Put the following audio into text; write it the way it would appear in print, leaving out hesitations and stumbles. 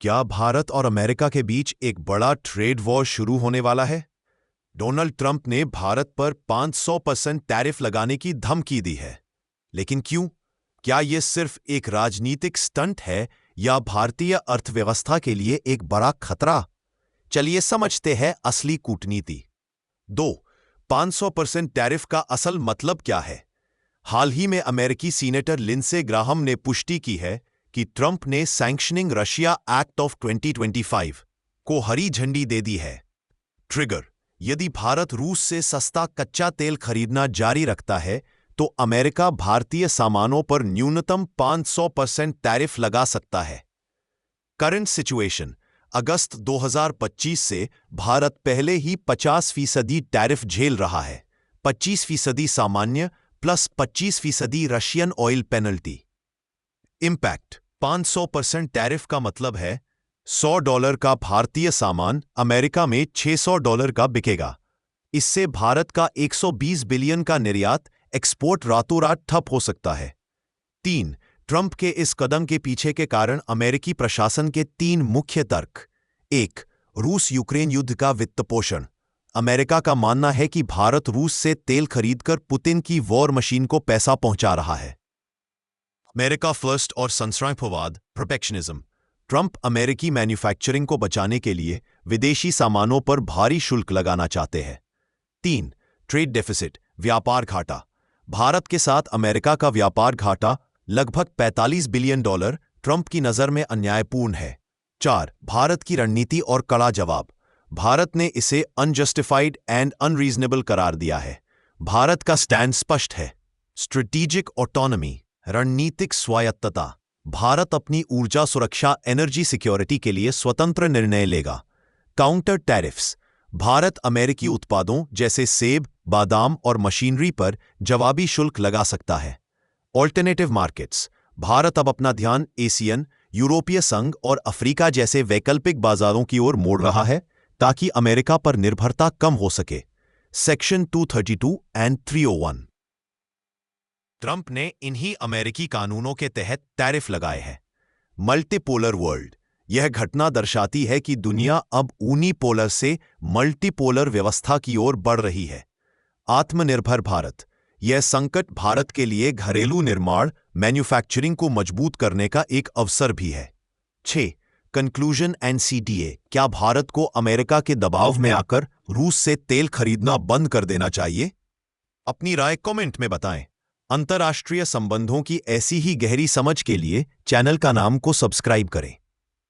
क्या भारत और अमेरिका के बीच एक बड़ा ट्रेड वॉर शुरू होने वाला है? डोनाल्ड ट्रंप ने भारत पर 500% टैरिफ लगाने की धमकी दी है। लेकिन क्यों? क्या यह सिर्फ एक राजनीतिक स्टंट है या भारतीय अर्थव्यवस्था के लिए एक बड़ा खतरा? चलिए समझते हैं असली कूटनीति। 2. 500% टैरिफ का असल मतलब क्या है? हाल ही में अमेरिकी सीनेटर लिंडसे ग्राहम ने पुष्टि की है कि ट्रंप ने सैंक्शनिंग रशिया एक्ट ऑफ 2025 को हरी झंडी दे दी है। ट्रिगर: यदि भारत रूस से सस्ता कच्चा तेल खरीदना जारी रखता है तो अमेरिका भारतीय सामानों पर न्यूनतम 500% टैरिफ लगा सकता है। करंट सिचुएशन: अगस्त 2025 से भारत पहले ही 50% टैरिफ झेल रहा है। 25% सामान्य plus 25% Russian oil penalty. Impact: 500% tariff का मतलब है $100 का भारतीय सामान अमेरिका में $600 का बिकेगा। इससे भारत का 120 बिलियन का निर्यात एक्सपोर्ट रातों रात ठप हो सकता है। 3. ट्रंप के इस कदम के पीछे के कारण अमेरिकी प्रशासन के 3 मुख्य तर्क। 1. रूस यूक्रेन युद्ध का वित्तपोषण। अमेरिका का मानना है कि भारत रूस से तेल खरीदकर पुतिन की वॉर मशीन को पैसा पहुंचा रहा है। अमेरिका फर्स्ट और संस्कृतिवाद प्रोटेक्शनिज्म। ट्रंप अमेरिकी मैन्युफैक्चरिंग को बचाने के लिए विदेशी सामानों पर भारी शुल्क लगाना चाहते हैं। 3. ट्रेड डेफिसिट व्यापार घाटा। भारत के साथ अमेरिका का व्यापार घाटा लगभग $45 बिलियन ट्रंप की नज़र में अन्यायपूर्ण है। 4. भारत की रणनीति और कड़ा जवाब। भारत ने इसे अनजस्टिफाइड एंड अनरीजनेबल करार दिया है। भारत का स्टैंड स्पष्ट है। स्ट्रेटेजिक ऑटोनॉमी रणनीतिक स्वायत्तता। भारत अपनी ऊर्जा सुरक्षा एनर्जी सिक्योरिटी के लिए स्वतंत्र निर्णय लेगा। Counter tariffs. भारत अमेरिकी उत्पादों जैसे सेब, बादाम और मशीनरी पर जवाबी शुल्क लगा सकता है। Alternative markets. भारत अब अपना ध्यान एशियन, यूरोपीय संघ और अफ्रीका जैसे वैकल्पिक बाजारों की ओर मोड़ रहा है ताकि अमेरिका पर निर्भरता कम हो सके। Section 232 and 301। ट्रंप ने इन्हीं अमेरिकी कानूनों के तहत टैरिफ लगाए हैं। Multipolar world. यह घटना दर्शाती है कि दुनिया अब यूनिपोलर से मल्टीपोलर व्यवस्था की ओर बढ़ रही है। आत्मनिर्भर भारत। यह संकट भारत के लिए घरेलू निर्माण मैन्युफैक्चरिंग को मजबूत करने का एक अवसर भी है। 6. Conclusion and CTA। क्या भारत को अमेरिका के दबाव में आकर रूस से तेल खरीदना बंद कर देना चाहिए? अपनी राय कमेंट में बताएं। अंतर्राष्ट्रीय संबंधों की ऐसी ही गहरी समझ के लिए चैनल का नाम को सब्सक्राइब करें।